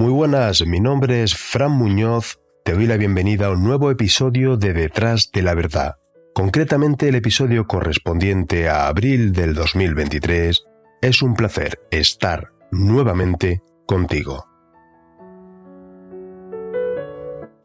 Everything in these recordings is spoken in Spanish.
Muy buenas, mi nombre es Fran Muñoz, te doy la bienvenida a un nuevo episodio de Detrás de la Verdad, concretamente el episodio correspondiente a abril del 2023. Es un placer estar nuevamente contigo.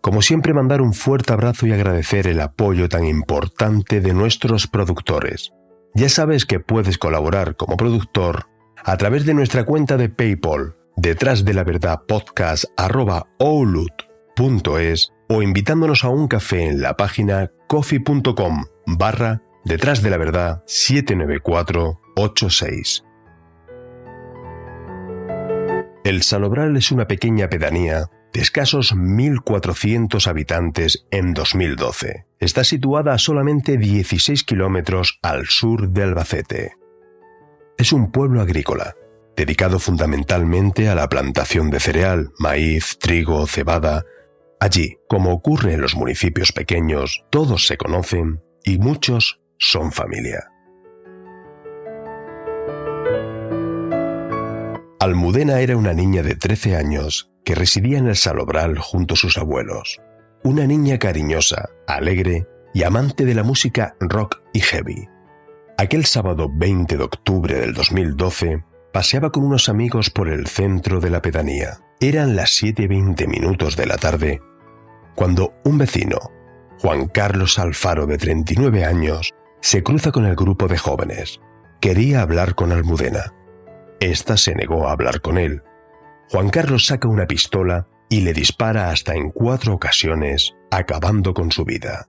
Como siempre, mandar un fuerte abrazo y agradecer el apoyo tan importante de nuestros productores. Ya sabes que puedes colaborar como productor a través de nuestra cuenta de PayPal, detrásdelaverdadpodcast@outlook.es, o invitándonos a un café en la página coffee.com/detrásdelaverdad 79486. El Salobral es una pequeña pedanía de escasos 1.400 habitantes en 2012. Está situada a solamente 16 kilómetros al sur de Albacete. Es un pueblo agrícola, dedicado fundamentalmente a la plantación de cereal, maíz, trigo, cebada. Allí, como ocurre en los municipios pequeños, todos se conocen y muchos son familia. Almudena era una niña de 13 años que residía en el Salobral junto a sus abuelos. Una niña cariñosa, alegre y amante de la música rock y heavy. Aquel sábado 20 de octubre del 2012, paseaba con unos amigos por el centro de la pedanía. Eran las 7:20 de la tarde, cuando un vecino, Juan Carlos Alfaro, de 39 años, se cruza con el grupo de jóvenes. Quería hablar con Almudena. Esta se negó a hablar con él. Juan Carlos saca una pistola y le dispara hasta en 4 ocasiones, acabando con su vida.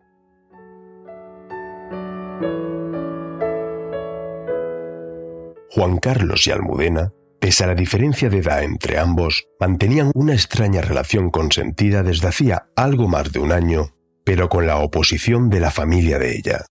Juan Carlos y Almudena, pese a la diferencia de edad entre ambos, mantenían una extraña relación consentida desde hacía algo más de un año, pero con la oposición de la familia de ella.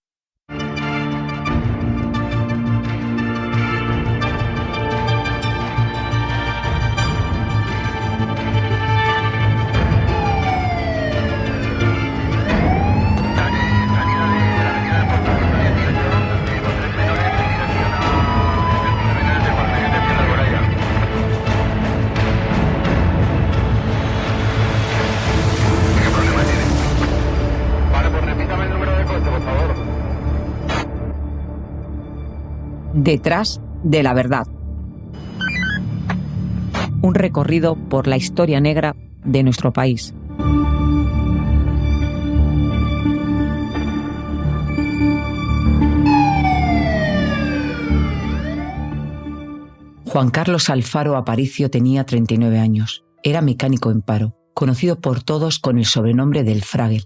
Detrás de la verdad. Un recorrido por la historia negra de nuestro país. Juan Carlos Alfaro Aparicio tenía 39 años. Era mecánico en paro, conocido por todos con el sobrenombre del Fraggle.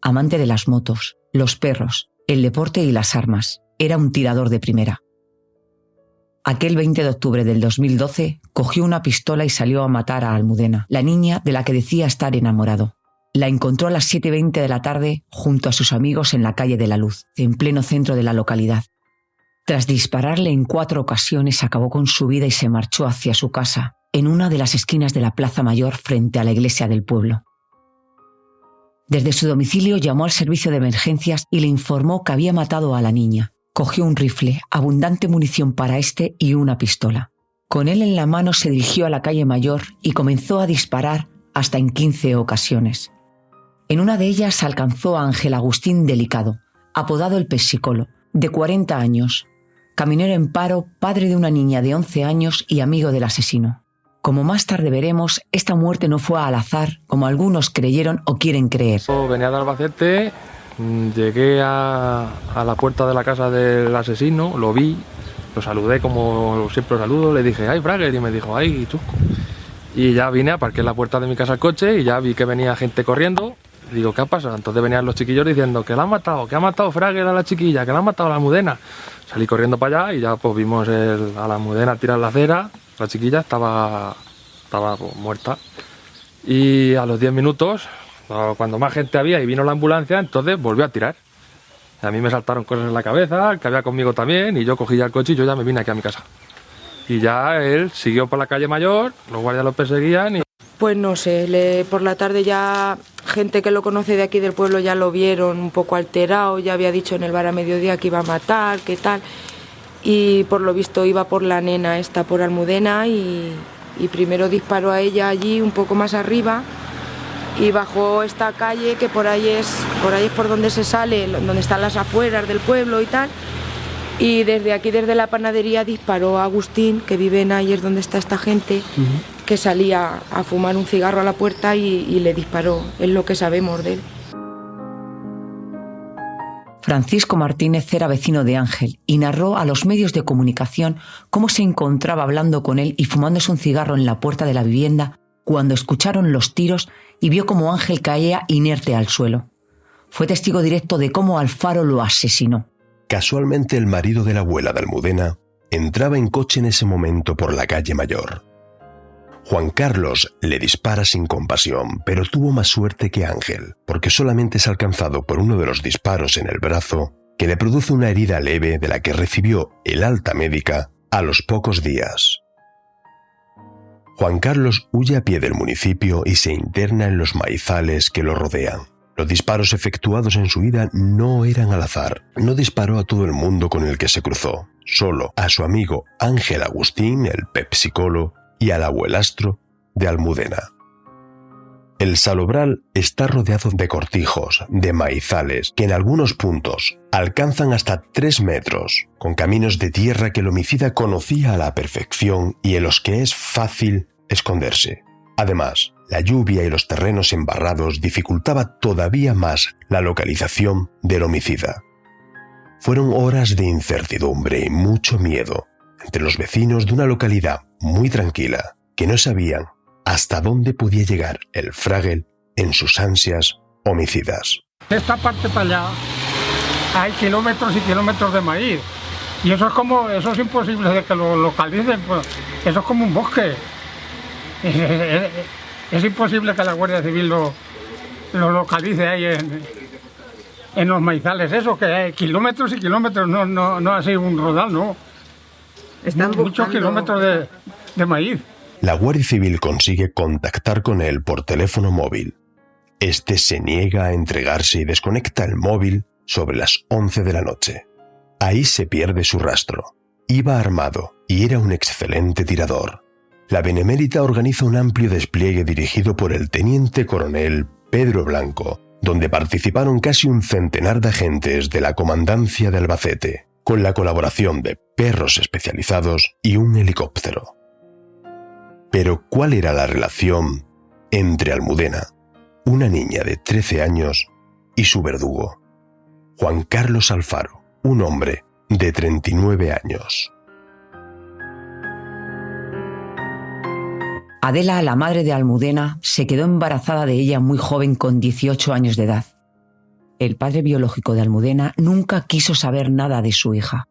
Amante de las motos, los perros, el deporte y las armas. Era un tirador de primera. Aquel 20 de octubre del 2012, cogió una pistola y salió a matar a Almudena, la niña de la que decía estar enamorado. La encontró a las 7:20 de la tarde junto a sus amigos en la calle de la Luz, en pleno centro de la localidad. Tras dispararle en 4 ocasiones, acabó con su vida y se marchó hacia su casa, en una de las esquinas de la Plaza Mayor frente a la iglesia del pueblo. Desde su domicilio llamó al servicio de emergencias y le informó que había matado a la niña. Cogió un rifle, abundante munición para este y una pistola. Con él en la mano se dirigió a la calle Mayor y comenzó a disparar hasta en 15 ocasiones. En una de ellas alcanzó a Ángel Agustín Delicado, apodado el Pessicolo, de 40 años, caminero en paro, padre de una niña de 11 años y amigo del asesino. Como más tarde veremos, esta muerte no fue al azar, como algunos creyeron o quieren creer. Venía de Albacete. Llegué a la puerta de la casa del asesino, lo vi, lo saludé como siempre lo saludo, le dije ¡ay, Fraggle! Y me dijo ¡ay, chusco! Y ya vine, aparqué en la puerta de mi casa el coche y ya vi que venía gente corriendo. Digo, ¿qué ha pasado? Entonces venían los chiquillos diciendo que la han matado, que ha matado Fraggle a la chiquilla, que la han matado a la Almudena. Salí corriendo para allá y ya pues vimos a la Almudena tirar la acera, la chiquilla estaba pues, muerta. Y a los 10 minutos... Cuando más gente había y vino la ambulancia, entonces volvió a tirar. A mí me saltaron cosas en la cabeza, el que había conmigo también, y yo cogí ya el coche y yo ya me vine aquí a mi casa. Y ya él siguió por la calle Mayor, los guardias lo perseguían y... Pues no sé, por la tarde ya gente que lo conoce de aquí del pueblo ya lo vieron un poco alterado, ya había dicho en el bar a mediodía que iba a matar, qué tal. Y por lo visto iba por la nena esta, por Almudena, y y primero disparó a ella allí un poco más arriba y bajó esta calle que por ahí es por donde se sale, donde están las afueras del pueblo y tal, y desde aquí, desde la panadería, disparó a Agustín, que vive en ahí es donde está esta gente, que salía a fumar un cigarro a la puerta y le disparó, es lo que sabemos de él. Francisco Martínez era vecino de Ángel y narró a los medios de comunicación cómo se encontraba hablando con él y fumándose un cigarro en la puerta de la vivienda cuando escucharon los tiros y vio cómo Ángel caía inerte al suelo. Fue testigo directo de cómo Alfaro lo asesinó. Casualmente el marido de la abuela de Almudena entraba en coche en ese momento por la calle Mayor. Juan Carlos le dispara sin compasión, pero tuvo más suerte que Ángel, porque solamente es alcanzado por uno de los disparos en el brazo, que le produce una herida leve de la que recibió el alta médica a los pocos días. Juan Carlos huye a pie del municipio y se interna en los maizales que lo rodean. Los disparos efectuados en su vida no eran al azar. No disparó a todo el mundo con el que se cruzó, solo a su amigo Ángel Agustín, el pepsicólogo, y al abuelastro de Almudena. El salobral está rodeado de cortijos, de maizales, que en algunos puntos alcanzan hasta 3 metros, con caminos de tierra que el homicida conocía a la perfección y en los que es fácil esconderse. Además, la lluvia y los terrenos embarrados dificultaba todavía más la localización del homicida. Fueron horas de incertidumbre y mucho miedo entre los vecinos de una localidad muy tranquila, que no sabían hasta dónde podía llegar el Fragel en sus ansias homicidas. De esta parte para allá hay kilómetros y kilómetros de maíz, y eso es imposible de que lo localicen, pues, eso es como un bosque. Es imposible que la Guardia Civil lo localice ahí en los maizales, eso que hay kilómetros y kilómetros, no así un rodal, no. Están muchos kilómetros de maíz. La Guardia Civil consigue contactar con él por teléfono móvil. Este se niega a entregarse y desconecta el móvil sobre las 11 de la noche. Ahí se pierde su rastro. Iba armado y era un excelente tirador. La Benemérita organiza un amplio despliegue dirigido por el teniente coronel Pedro Blanco, donde participaron casi un centenar de agentes de la Comandancia de Albacete, con la colaboración de perros especializados y un helicóptero. Pero, ¿cuál era la relación entre Almudena, una niña de 13 años, y su verdugo, Juan Carlos Alfaro, un hombre de 39 años? Adela, la madre de Almudena, se quedó embarazada de ella muy joven con 18 años de edad. El padre biológico de Almudena nunca quiso saber nada de su hija.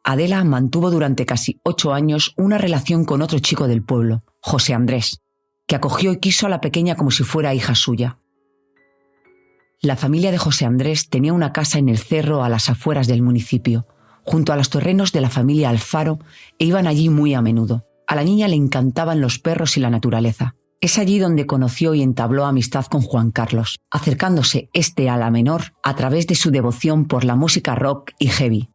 Adela mantuvo durante casi 8 años una relación con otro chico del pueblo, José Andrés, que acogió y quiso a la pequeña como si fuera hija suya. La familia de José Andrés tenía una casa en el cerro a las afueras del municipio, junto a los terrenos de la familia Alfaro, e iban allí muy a menudo. A la niña le encantaban los perros y la naturaleza. Es allí donde conoció y entabló amistad con Juan Carlos, acercándose a la menor a través de su devoción por la música rock y heavy.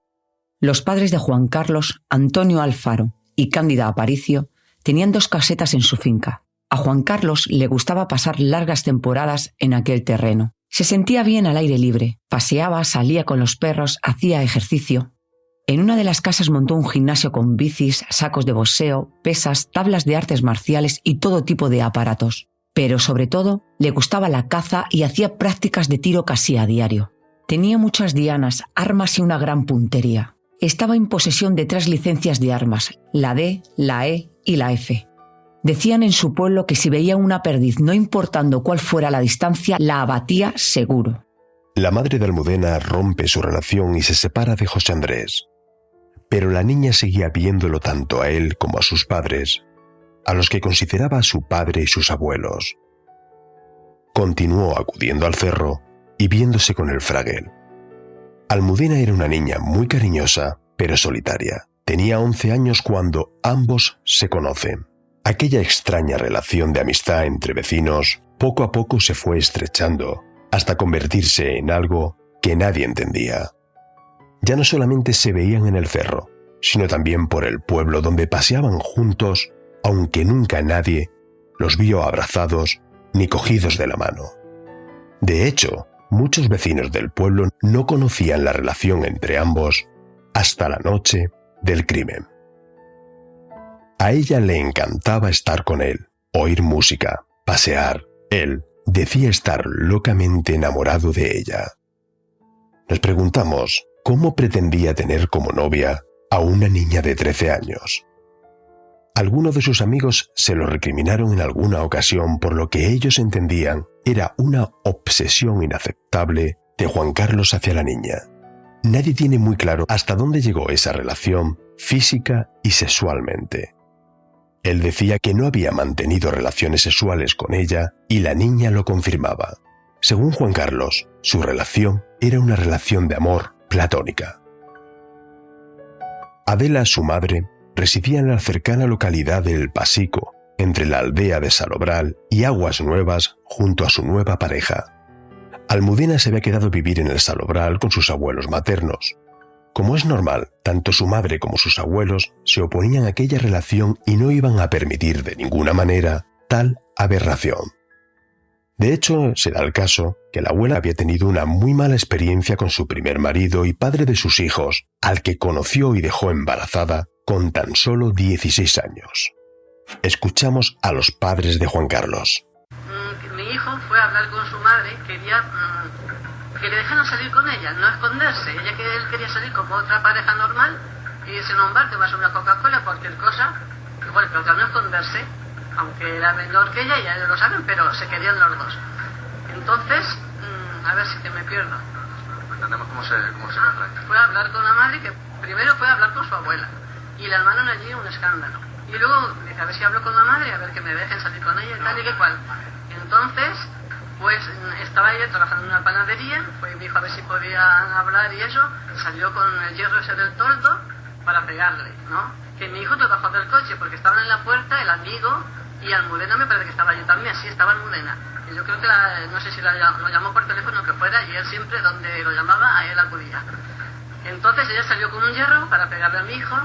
Los padres de Juan Carlos, Antonio Alfaro y Cándida Aparicio, tenían 2 casetas en su finca. A Juan Carlos le gustaba pasar largas temporadas en aquel terreno. Se sentía bien al aire libre, paseaba, salía con los perros, hacía ejercicio. En una de las casas montó un gimnasio con bicis, sacos de boxeo, pesas, tablas de artes marciales y todo tipo de aparatos. Pero sobre todo, le gustaba la caza y hacía prácticas de tiro casi a diario. Tenía muchas dianas, armas y una gran puntería. Estaba en posesión de 3 licencias de armas, la D, la E y la F. Decían en su pueblo que si veía una perdiz, no importando cuál fuera la distancia, la abatía seguro. La madre de Almudena rompe su relación y se separa de José Andrés. Pero la niña seguía viéndolo tanto a él como a sus padres, a los que consideraba a su padre y sus abuelos. Continuó acudiendo al cerro y viéndose con el Fragel. Almudena era una niña muy cariñosa, pero solitaria. Tenía 11 años cuando ambos se conocen. Aquella extraña relación de amistad entre vecinos poco a poco se fue estrechando, hasta convertirse en algo que nadie entendía. Ya no solamente se veían en el cerro, sino también por el pueblo donde paseaban juntos aunque nunca nadie los vio abrazados ni cogidos de la mano. De hecho, muchos vecinos del pueblo no conocían la relación entre ambos hasta la noche del crimen. A ella le encantaba estar con él, oír música, pasear. Él decía estar locamente enamorado de ella. Nos preguntamos cómo pretendía tener como novia a una niña de 13 años. Algunos de sus amigos se lo recriminaron en alguna ocasión por lo que ellos entendían era una obsesión inaceptable de Juan Carlos hacia la niña. Nadie tiene muy claro hasta dónde llegó esa relación física y sexualmente. Él decía que no había mantenido relaciones sexuales con ella y la niña lo confirmaba. Según Juan Carlos, su relación era una relación de amor platónica. Adela, su madre, residía en la cercana localidad de El Pasico, entre la aldea de Salobral y Aguas Nuevas, junto a su nueva pareja. Almudena se había quedado a vivir en el Salobral con sus abuelos maternos. Como es normal, tanto su madre como sus abuelos se oponían a aquella relación y no iban a permitir de ninguna manera tal aberración. De hecho, se da el caso que la abuela había tenido una muy mala experiencia con su primer marido y padre de sus hijos, al que conoció y dejó embarazada con tan solo 16 años. Escuchamos a los padres de Juan Carlos. Mi hijo fue a hablar con su madre, quería que le dejaran salir con ella, no esconderse. Ella que él quería salir como otra pareja normal, irse en un bar, tomarse una Coca-Cola, cualquier cosa, igual que otra, no esconderse, aunque era menor que ella, ya ellos lo saben, pero se querían los dos. Entonces, a ver si que me pierdo. Entendemos cómo se encuentra. Fue a hablar con la madre, que primero fue a hablar con su abuela, y le armaron allí un escándalo. Y luego dice, a ver si hablo con la madre, a ver que me dejen salir con ella y tal y que cual. Entonces, pues estaba ella trabajando en una panadería, pues me dijo a ver si podían hablar y eso, salió con el hierro ese del toldo para pegarle, ¿no? Que mi hijo trabajó del coche porque estaban en la puerta el amigo y Almudena me parece que estaba yo también, sí, estaba Almudena. Y yo creo que no sé si lo llamó por teléfono que fuera y él siempre donde lo llamaba a él acudía. Entonces ella salió con un hierro para pegarle a mi hijo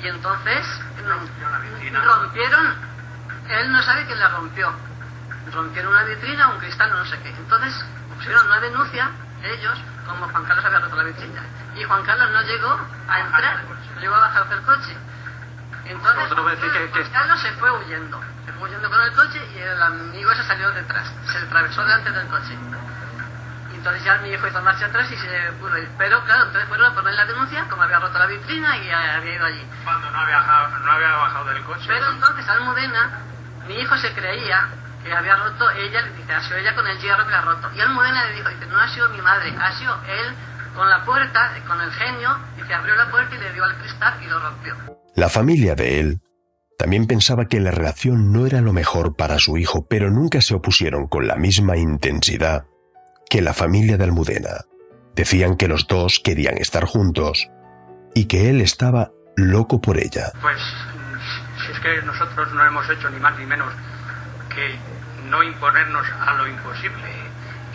y entonces rompieron, él no sabe quién la rompió. Rompieron una vitrina, un cristal, no sé qué. Entonces pusieron una denuncia, ellos, como Juan Carlos había roto la vitrina. Y Juan Carlos no llegó a entrar, llegó a bajar del coche. Entonces Juan Carlos se fue huyendo con el coche y el amigo ese salió detrás, se atravesó delante del coche. Y entonces ya mi hijo hizo marcha atrás y se pudo ir. Pero claro, entonces fueron a poner la denuncia, como había roto la vitrina y había ido allí. Cuando no había bajado del coche. Pero entonces Almudena, mi hijo se creía que había roto, ella le dice, ha sido ella con el hierro que la ha roto. Y Almudena le dijo, dice, no ha sido mi madre, ha sido él con la puerta, con el genio, dice, abrió la puerta y le dio al cristal y lo rompió. La familia de él también pensaba que la relación no era lo mejor para su hijo, pero nunca se opusieron con la misma intensidad que la familia de Almudena. Decían que los dos querían estar juntos y que él estaba loco por ella. Pues si es que nosotros no hemos hecho ni más ni menos que no imponernos a lo imposible.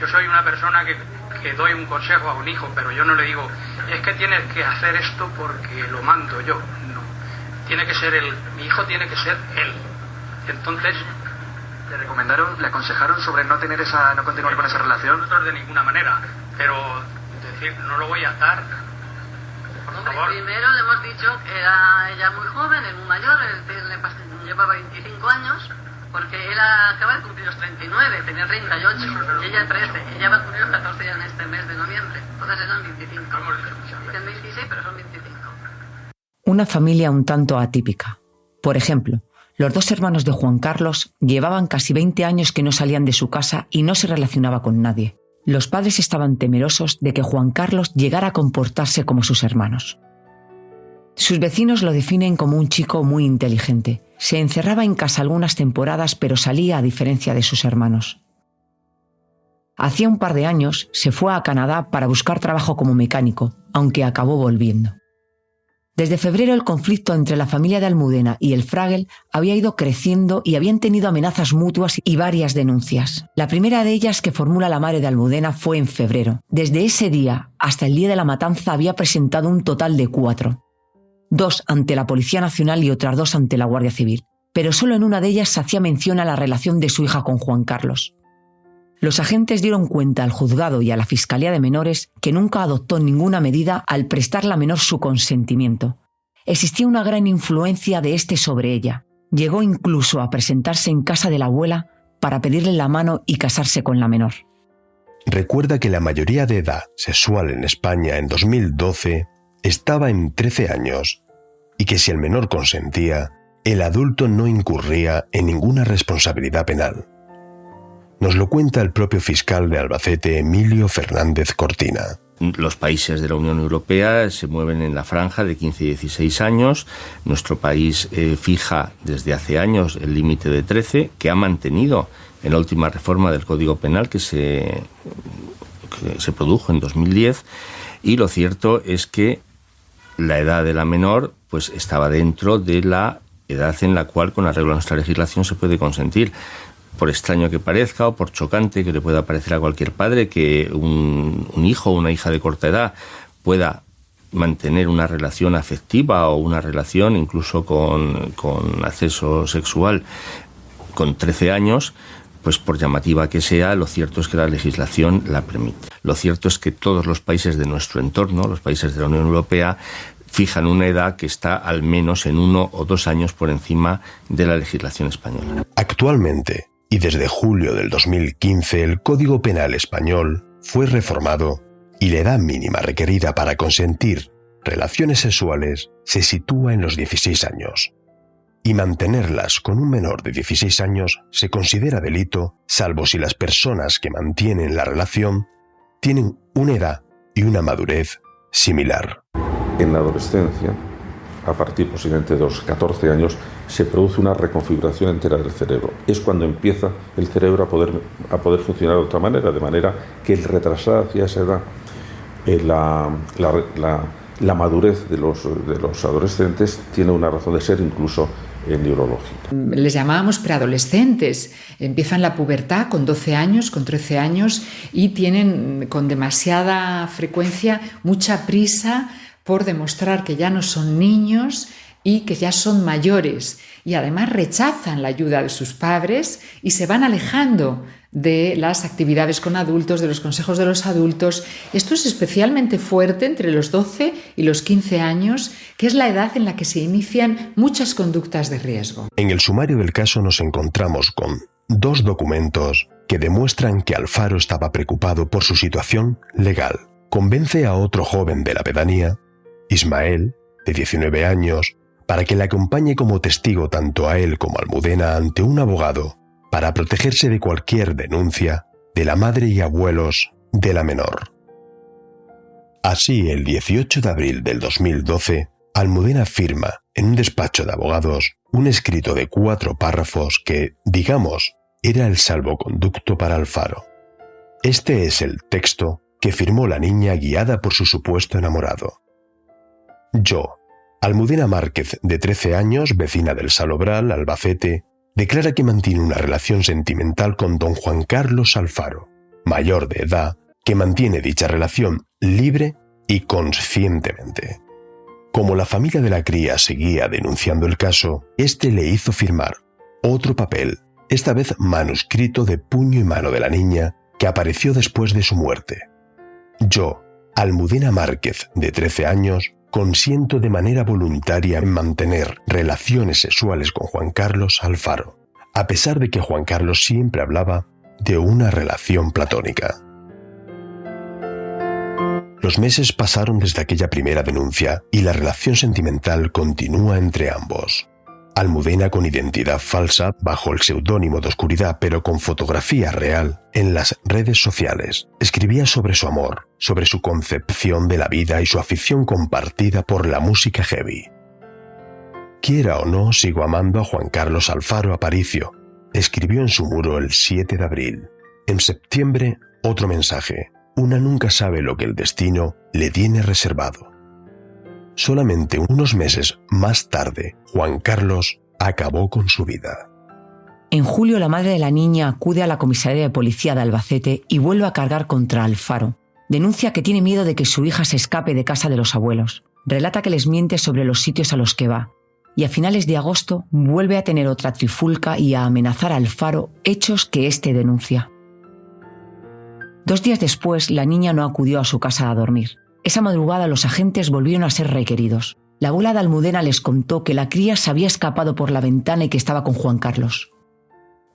Yo soy una persona que doy un consejo a un hijo, pero yo no le digo, es que tienes que hacer esto porque lo mando yo. No, tiene que ser él, mi hijo tiene que ser él. Entonces, ¿le aconsejaron sobre no continuar con esa relación? Nosotros de ninguna manera, pero decir, no lo voy a atar. Por favor. Primero le hemos dicho que era ella muy joven, él muy mayor, él llevaba 25 años, porque él acaba de cumplir los 39, tenía 38, y ella 13, ella va a cumplir los 14 ya en este mes de noviembre, entonces eran 25. Dicen 26, pero son 25. Una familia un tanto atípica. Por ejemplo, los dos hermanos de Juan Carlos llevaban casi 20 años que no salían de su casa y no se relacionaba con nadie. Los padres estaban temerosos de que Juan Carlos llegara a comportarse como sus hermanos. Sus vecinos lo definen como un chico muy inteligente. Se encerraba en casa algunas temporadas, pero salía a diferencia de sus hermanos. Hacía un par de años se fue a Canadá para buscar trabajo como mecánico, aunque acabó volviendo. Desde febrero el conflicto entre la familia de Almudena y el Fragel había ido creciendo y habían tenido amenazas mutuas y varias denuncias. La primera de ellas que formula la madre de Almudena fue en febrero. Desde ese día hasta el día de la matanza había presentado un total de 4. 2 ante la Policía Nacional y otras 2 ante la Guardia Civil. pero solo en una de ellas se hacía mención a la relación de su hija con Juan Carlos. Los agentes dieron cuenta al juzgado y a la Fiscalía de Menores que nunca adoptó ninguna medida al prestar la menor su consentimiento. Existía una gran influencia de este sobre ella. Llegó incluso a presentarse en casa de la abuela para pedirle la mano y casarse con la menor. Recuerda que la mayoría de edad sexual en España en 2012 estaba en 13 años y que si el menor consentía, el adulto no incurría en ninguna responsabilidad penal. Nos lo cuenta el propio fiscal de Albacete, Emilio Fernández Cortina. Los países de la Unión Europea se mueven en la franja de 15 y 16 años. Nuestro país fija desde hace años el límite de 13, que ha mantenido en la última reforma del Código Penal que se produjo en 2010. Y lo cierto es que la edad de la menor pues estaba dentro de la edad en la cual, con arreglo a nuestra legislación, se puede consentir. Por extraño que parezca o por chocante que le pueda parecer a cualquier padre que un hijo o una hija de corta edad pueda mantener una relación afectiva o una relación incluso con acceso sexual con 13 años, pues por llamativa que sea, lo cierto es que la legislación la permite. Lo cierto es que todos los países de nuestro entorno, los países de la Unión Europea, fijan una edad que está al menos en 1 o 2 años por encima de la legislación española. Actualmente, y desde julio del 2015, el Código Penal español fue reformado y la edad mínima requerida para consentir relaciones sexuales se sitúa en los 16 años. Y mantenerlas con un menor de 16 años se considera delito, salvo si las personas que mantienen la relación tienen una edad y una madurez similar. En la adolescencia, a partir posiblemente de los 14 años, se produce una reconfiguración entera del cerebro. Es cuando empieza el cerebro a poder funcionar de otra manera, de manera que el retrasar hacia esa edad la madurez de los adolescentes tiene una razón de ser incluso neurológica. Les llamábamos preadolescentes. Empiezan la pubertad con 12 años, con 13 años y tienen con demasiada frecuencia mucha prisa por demostrar que ya no son niños y que ya son mayores, y además rechazan la ayuda de sus padres y se van alejando de las actividades con adultos, de los consejos de los adultos. Esto es especialmente fuerte entre los 12 y los 15 años, que es la edad en la que se inician muchas conductas de riesgo. En el sumario del caso nos encontramos con 2 documentos que demuestran que Alfaro estaba preocupado por su situación legal. Convence a otro joven de la pedanía, Ismael, de 19 años, para que le acompañe como testigo tanto a él como a Almudena ante un abogado para protegerse de cualquier denuncia de la madre y abuelos de la menor. Así, el 18 de abril del 2012, Almudena firma en un despacho de abogados un escrito de 4 párrafos que, digamos, era el salvoconducto para Alfaro. Este es el texto que firmó la niña guiada por su supuesto enamorado. Yo, Almudena Márquez, de 13 años, vecina del Salobral, Albacete, declara que mantiene una relación sentimental con don Juan Carlos Alfaro, mayor de edad, que mantiene dicha relación libre y conscientemente. Como la familia de la cría seguía denunciando el caso, este le hizo firmar otro papel, esta vez manuscrito de puño y mano de la niña, que apareció después de su muerte. Yo, Almudena Márquez, de 13 años, consiento de manera voluntaria en mantener relaciones sexuales con Juan Carlos Alfaro, a pesar de que Juan Carlos siempre hablaba de una relación platónica. Los meses pasaron desde aquella primera denuncia y la relación sentimental continúa entre ambos. Almudena, con identidad falsa, bajo el seudónimo de Oscuridad pero con fotografía real, en las redes sociales, escribía sobre su amor, sobre su concepción de la vida y su afición compartida por la música heavy. Quiera o no, sigo amando a Juan Carlos Alfaro Aparicio, escribió en su muro el 7 de abril. En septiembre, otro mensaje. Una nunca sabe lo que el destino le tiene reservado. Solamente unos meses más tarde, Juan Carlos acabó con su vida. En julio, la madre de la niña acude a la comisaría de policía de Albacete y vuelve a cargar contra Alfaro. Denuncia que tiene miedo de que su hija se escape de casa de los abuelos. Relata que les miente sobre los sitios a los que va. y a finales de agosto vuelve a tener otra trifulca y a amenazar al Faro, hechos que éste denuncia. 2 días después, la niña no acudió a su casa a dormir. Esa madrugada los agentes volvieron a ser requeridos. La abuela de Almudena les contó que la cría se había escapado por la ventana y que estaba con Juan Carlos.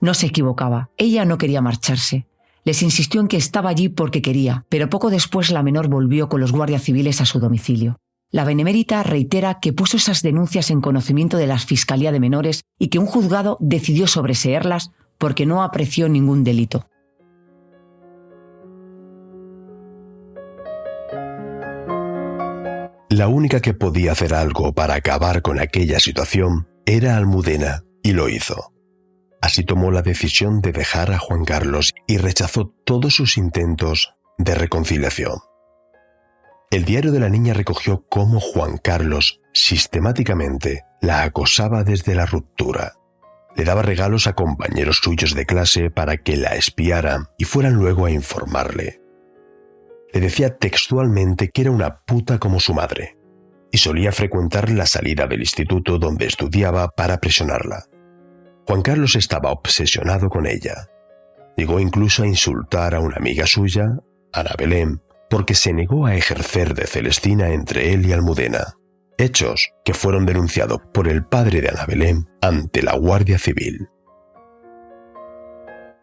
No se equivocaba, ella no quería marcharse. Les insistió en que estaba allí porque quería, pero poco después la menor volvió con los guardias civiles a su domicilio. La benemérita reitera que puso esas denuncias en conocimiento de la Fiscalía de Menores y que un juzgado decidió sobreseerlas porque no apreció ningún delito. La única que podía hacer algo para acabar con aquella situación era Almudena, y lo hizo. Así tomó la decisión de dejar a Juan Carlos y rechazó todos sus intentos de reconciliación. El diario de la niña recogió cómo Juan Carlos sistemáticamente la acosaba desde la ruptura. Le daba regalos a compañeros suyos de clase para que la espiaran y fueran luego a informarle. Le decía textualmente que era una puta como su madre, y solía frecuentar la salida del instituto donde estudiaba para presionarla. Juan Carlos estaba obsesionado con ella. Llegó incluso a insultar a una amiga suya, Ana Belén, porque se negó a ejercer de Celestina entre él y Almudena, hechos que fueron denunciados por el padre de Ana Belén ante la Guardia Civil.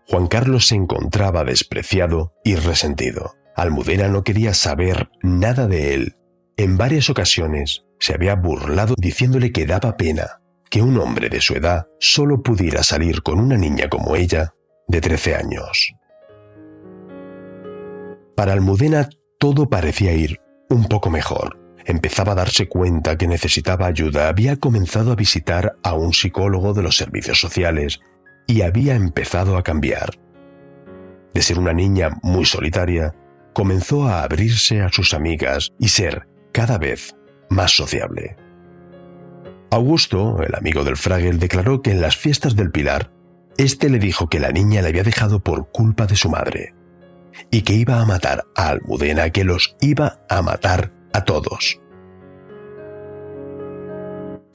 Juan Carlos se encontraba despreciado y resentido. Almudena no quería saber nada de él. En varias ocasiones se había burlado diciéndole que daba pena que un hombre de su edad solo pudiera salir con una niña como ella, de 13 años. Para Almudena todo parecía ir un poco mejor. Empezaba a darse cuenta que necesitaba ayuda, había comenzado a visitar a un psicólogo de los servicios sociales y había empezado a cambiar. De ser una niña muy solitaria, comenzó a abrirse a sus amigas y ser cada vez más sociable. Augusto, el amigo del Fragel, declaró que en las fiestas del Pilar, este le dijo que la niña le había dejado por culpa de su madre y que iba a matar a Almudena, que los iba a matar a todos.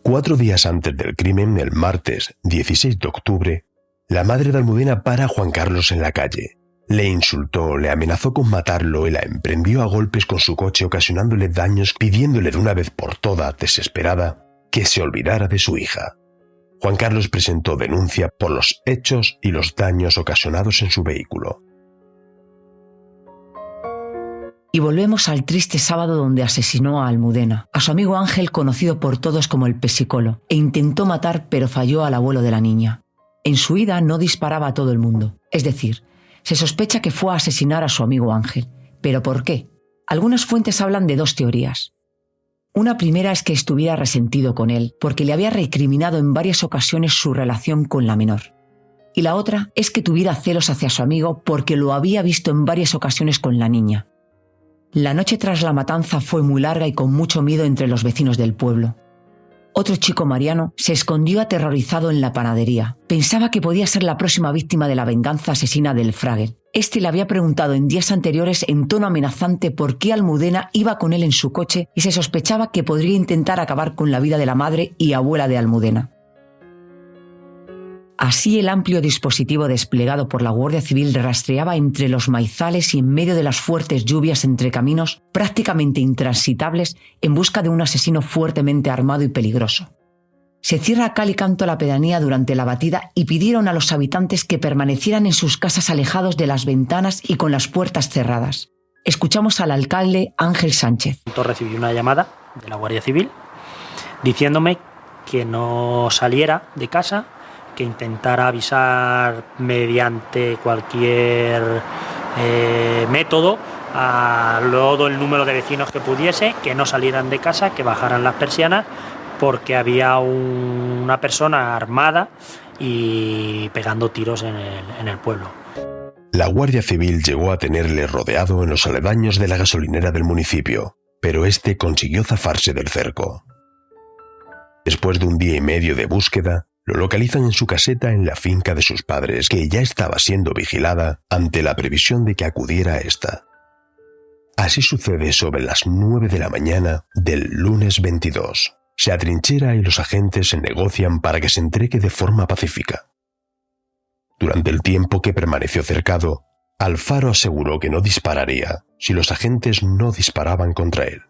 4 días antes del crimen, el martes 16 de octubre, la madre de Almudena para a Juan Carlos en la calle. Le insultó, le amenazó con matarlo y la emprendió a golpes con su coche, ocasionándole daños, pidiéndole de una vez por todas, desesperada, que se olvidara de su hija. Juan Carlos presentó denuncia por los hechos y los daños ocasionados en su vehículo. Y volvemos al triste sábado donde asesinó a Almudena, a su amigo Ángel, conocido por todos como el Pesicolo, e intentó matar pero falló al abuelo de la niña. En su huida no disparaba a todo el mundo, es decir, se sospecha que fue a asesinar a su amigo Ángel. ¿Pero por qué? Algunas fuentes hablan de 2 teorías. Una primera es que estuviera resentido con él, porque le había recriminado en varias ocasiones su relación con la menor. Y la otra es que tuviera celos hacia su amigo porque lo había visto en varias ocasiones con la niña. La noche tras la matanza fue muy larga y con mucho miedo entre los vecinos del pueblo. Otro chico, Mariano, se escondió aterrorizado en la panadería. Pensaba que podía ser la próxima víctima de la venganza asesina del Fragel. Este le había preguntado en días anteriores en tono amenazante por qué Almudena iba con él en su coche y se sospechaba que podría intentar acabar con la vida de la madre y abuela de Almudena. Así el amplio dispositivo desplegado por la Guardia Civil rastreaba entre los maizales y en medio de las fuertes lluvias entre caminos prácticamente intransitables en busca de un asesino fuertemente armado y peligroso. Se cierra a cal y canto la pedanía durante la batida y pidieron a los habitantes que permanecieran en sus casas alejados de las ventanas y con las puertas cerradas. Escuchamos al alcalde Ángel Sánchez. Recibí una llamada de la Guardia Civil diciéndome que no saliera de casa, que intentara avisar mediante cualquier método a todo el número de vecinos que pudiese, que no salieran de casa, que bajaran las persianas, porque había una persona armada y pegando tiros en el pueblo. La Guardia Civil llegó a tenerle rodeado en los aledaños de la gasolinera del municipio, pero este consiguió zafarse del cerco. Después de 1 día y medio de búsqueda, lo localizan en su caseta en la finca de sus padres, que ya estaba siendo vigilada ante la previsión de que acudiera a esta. Así sucede sobre las 9 de la mañana del lunes 22. se atrinchera y los agentes negocian para que se entregue de forma pacífica. Durante el tiempo que permaneció cercado, Alfaro aseguró que no dispararía si los agentes no disparaban contra él.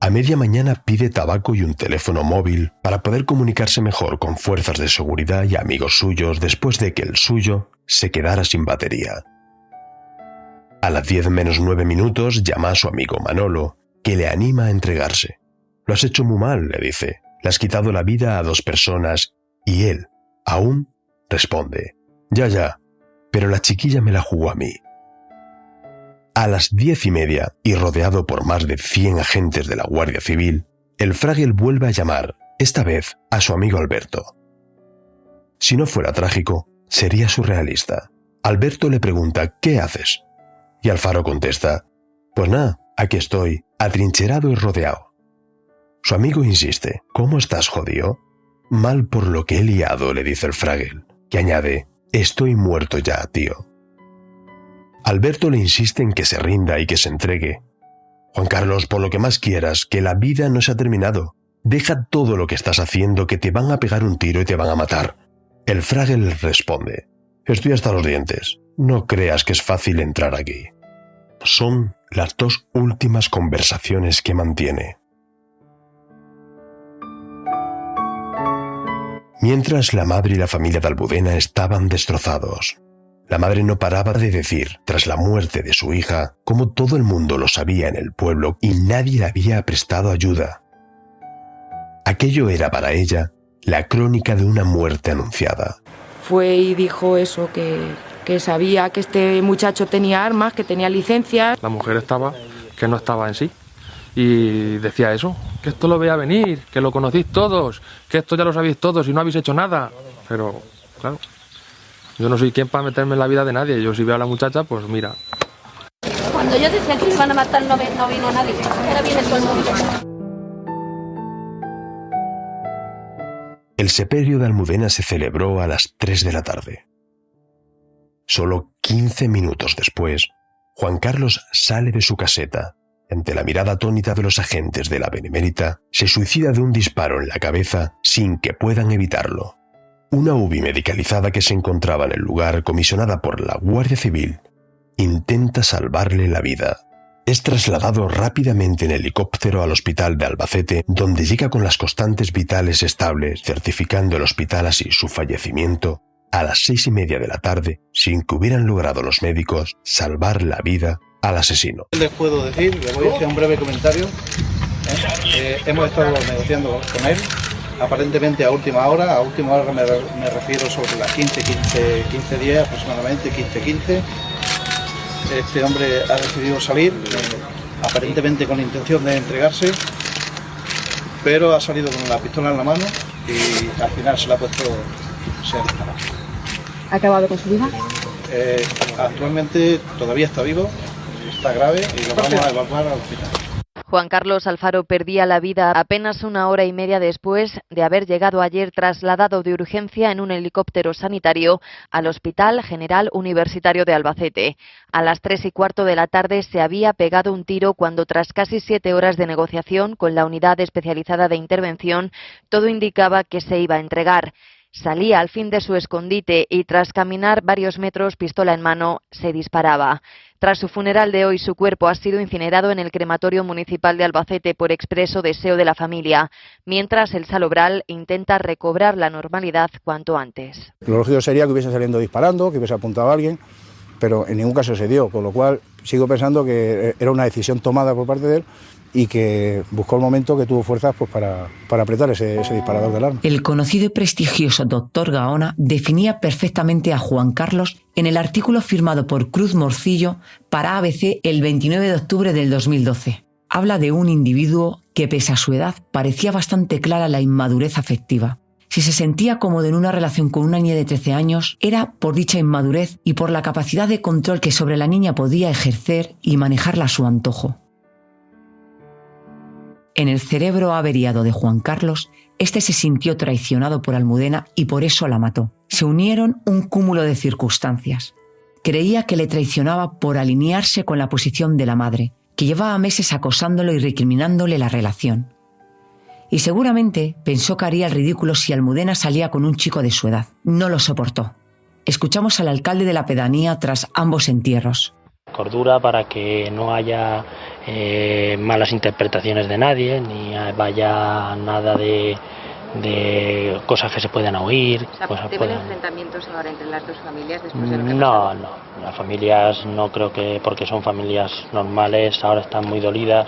A media mañana pide tabaco y un teléfono móvil para poder comunicarse mejor con fuerzas de seguridad y amigos suyos después de que el suyo se quedara sin batería. A las 10 menos 9 minutos llama a su amigo Manolo, que le anima a entregarse. «Lo has hecho muy mal», le dice. «Le has quitado la vida a 2 personas». Y él, aún, responde: Ya, pero la chiquilla me la jugó a mí». A las 10:30, y rodeado por más de 100 agentes de la Guardia Civil, el Fragel vuelve a llamar, esta vez a su amigo Alberto. Si no fuera trágico, sería surrealista. Alberto le pregunta: «¿Qué haces?». Y Alfaro contesta: «Pues nada, aquí estoy, atrincherado y rodeado». Su amigo insiste: «¿Cómo estás, jodido?». «Mal por lo que he liado», le dice el Fragel, que añade: «Estoy muerto ya, tío». Alberto le insiste en que se rinda y que se entregue. «Juan Carlos, por lo que más quieras, que la vida no se ha terminado. Deja todo lo que estás haciendo, que te van a pegar un tiro y te van a matar». El Fragel responde: «Estoy hasta los dientes. No creas que es fácil entrar aquí». Son las 2 últimas conversaciones que mantiene. Mientras la madre y la familia de Almudena estaban destrozados. La madre no paraba de decir, tras la muerte de su hija, cómo todo el mundo lo sabía en el pueblo y nadie le había prestado ayuda. Aquello era para ella la crónica de una muerte anunciada. Fue y dijo eso, que sabía que este muchacho tenía armas, que tenía licencias. La mujer estaba, que no estaba en sí. Y decía eso, que esto lo veía venir, que lo conocéis todos, que esto ya lo sabéis todos y no habéis hecho nada. Pero, claro, yo no soy quien para meterme en la vida de nadie. Yo si veo a la muchacha, pues mira. Cuando yo decía que iban a matar no vino nadie, ahora viene todo el mundo. El sepelio de Almudena se celebró a las 3 de la tarde. Solo 15 minutos después, Juan Carlos sale de su caseta. Ante la mirada atónita de los agentes de la Benemérita, se suicida de un disparo en la cabeza sin que puedan evitarlo. Una UBI medicalizada que se encontraba en el lugar, comisionada por la Guardia Civil, intenta salvarle la vida. Es trasladado rápidamente en helicóptero al hospital de Albacete, donde llega con las constantes vitales estables, certificando el hospital así su fallecimiento a las 6:30 de la tarde, sin que hubieran logrado los médicos salvar la vida al asesino. Les puedo decir, les voy a hacer un breve comentario. Hemos estado negociando con él, aparentemente a última hora me refiero sobre las 15:10 aproximadamente, 15:15. Este hombre ha decidido salir, aparentemente con la intención de entregarse, pero ha salido con la pistola en la mano y al final se la ha puesto, se ha disparado. ¿Ha acabado con su vida? Actualmente todavía está vivo, está grave y lo vamos a evacuar al hospital. Juan Carlos Alfaro perdía la vida apenas 1 hora y media después de haber llegado ayer trasladado de urgencia en un helicóptero sanitario al Hospital General Universitario de Albacete. A las 3:15 de la tarde se había pegado un tiro cuando, tras casi 7 horas de negociación con la unidad especializada de intervención, todo indicaba que se iba a entregar. Salía al fin de su escondite y, tras caminar varios metros, pistola en mano, se disparaba. Tras su funeral de hoy, su cuerpo ha sido incinerado en el crematorio municipal de Albacete por expreso deseo de la familia, mientras el Salobral intenta recobrar la normalidad cuanto antes. Lo lógico sería que hubiese saliendo disparando, que hubiese apuntado a alguien, pero en ningún caso se dio, con lo cual sigo pensando que era una decisión tomada por parte de él y que buscó el momento que tuvo fuerzas pues, para apretar ese disparador del arma. El conocido y prestigioso doctor Gaona definía perfectamente a Juan Carlos en el artículo firmado por Cruz Morcillo para ABC el 29 de octubre del 2012. Habla de un individuo que, pese a su edad, parecía bastante clara la inmadurez afectiva. Si se sentía cómodo en una relación con una niña de 13 años, era por dicha inmadurez y por la capacidad de control que sobre la niña podía ejercer y manejarla a su antojo. En el cerebro averiado de Juan Carlos, este se sintió traicionado por Almudena y por eso la mató. Se unieron un cúmulo de circunstancias. Creía que le traicionaba por alinearse con la posición de la madre, que llevaba meses acosándolo y recriminándole la relación. Y seguramente pensó que haría el ridículo si Almudena salía con un chico de su edad. No lo soportó. Escuchamos al alcalde de la pedanía tras ambos entierros. Cordura para que no haya malas interpretaciones de nadie, ni vaya nada de cosas que se puedan oír. ¿Deben enfrentamientos ahora entre las dos familias después de lo que No, las familias no creo que, porque son familias normales, ahora están muy dolidas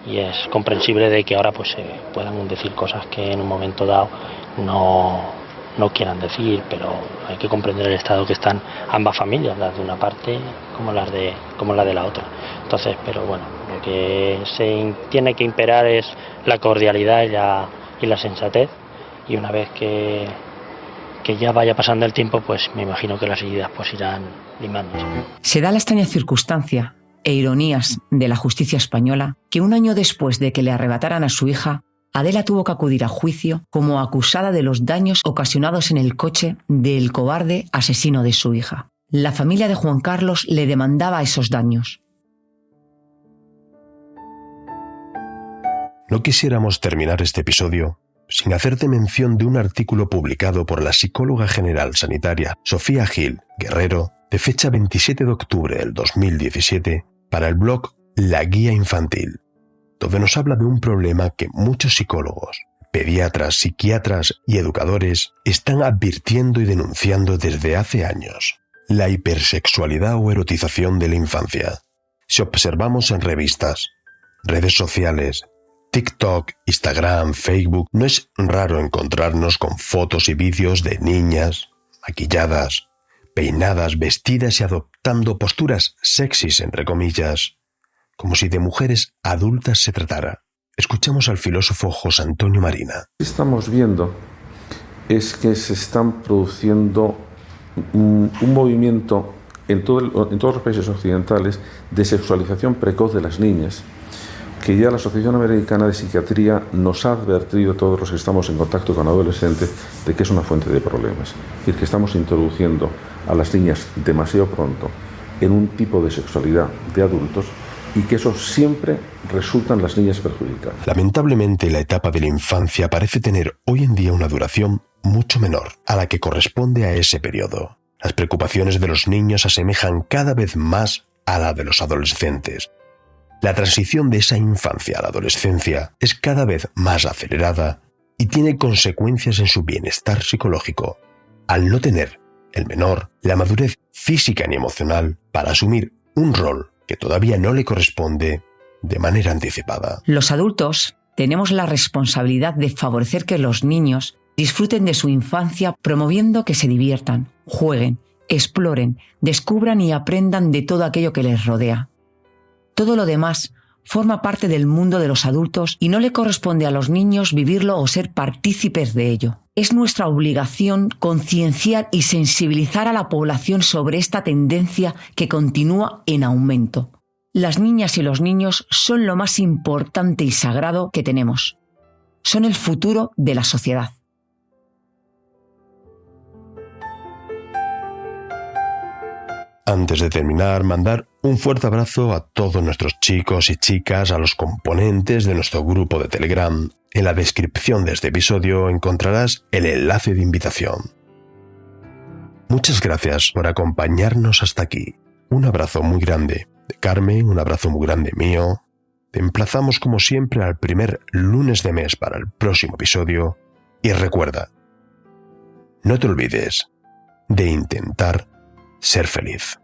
y es comprensible de que ahora pues se puedan decir cosas que en un momento dado no quieran decir, pero hay que comprender el estado que están ambas familias, las de una parte como la de la otra. Entonces, pero bueno, lo que se tiene que imperar es la cordialidad y la sensatez, y una vez que ya vaya pasando el tiempo, pues me imagino que las heridas pues irán limándose. Se da la extraña circunstancia e ironías de la justicia española que un año después de que le arrebataran a su hija, Adela tuvo que acudir a juicio como acusada de los daños ocasionados en el coche del cobarde asesino de su hija. La familia de Juan Carlos le demandaba esos daños. No quisiéramos terminar este episodio sin hacerte mención de un artículo publicado por la psicóloga general sanitaria Sofía Gil Guerrero de fecha 27 de octubre del 2017 para el blog La Guía Infantil, donde nos habla de un problema que muchos psicólogos, pediatras, psiquiatras y educadores están advirtiendo y denunciando desde hace años: la hipersexualidad o erotización de la infancia. Si observamos en revistas, redes sociales, TikTok, Instagram, Facebook, no es raro encontrarnos con fotos y vídeos de niñas maquilladas, peinadas, vestidas y adoptando posturas sexys, entre comillas, como si de mujeres adultas se tratara. Escuchamos al filósofo José Antonio Marina. Lo que estamos viendo es que se están produciendo un movimiento en todos los países occidentales de sexualización precoz de las niñas, que ya la Asociación Americana de Psiquiatría nos ha advertido a todos los que estamos en contacto con adolescentes de que es una fuente de problemas. Es decir, que estamos introduciendo a las niñas demasiado pronto en un tipo de sexualidad de adultos y que eso siempre resulta en las niñas perjudicadas. Lamentablemente, la etapa de la infancia parece tener hoy en día una duración mucho menor a la que corresponde a ese periodo. Las preocupaciones de los niños se asemejan cada vez más a la de los adolescentes. La transición de esa infancia a la adolescencia es cada vez más acelerada y tiene consecuencias en su bienestar psicológico, al no tener el menor la madurez física ni emocional para asumir un rol que todavía no le corresponde de manera anticipada. Los adultos tenemos la responsabilidad de favorecer que los niños disfruten de su infancia, promoviendo que se diviertan, jueguen, exploren, descubran y aprendan de todo aquello que les rodea. Todo lo demás forma parte del mundo de los adultos y no le corresponde a los niños vivirlo o ser partícipes de ello. Es nuestra obligación concienciar y sensibilizar a la población sobre esta tendencia que continúa en aumento. Las niñas y los niños son lo más importante y sagrado que tenemos. Son el futuro de la sociedad. Antes de terminar, mandar un fuerte abrazo a todos nuestros chicos y chicas, a los componentes de nuestro grupo de Telegram. En la descripción de este episodio encontrarás el enlace de invitación. Muchas gracias por acompañarnos hasta aquí. Un abrazo muy grande de Carmen, un abrazo muy grande mío. Te emplazamos como siempre al primer lunes de mes para el próximo episodio. Y recuerda, no te olvides de intentar ser feliz.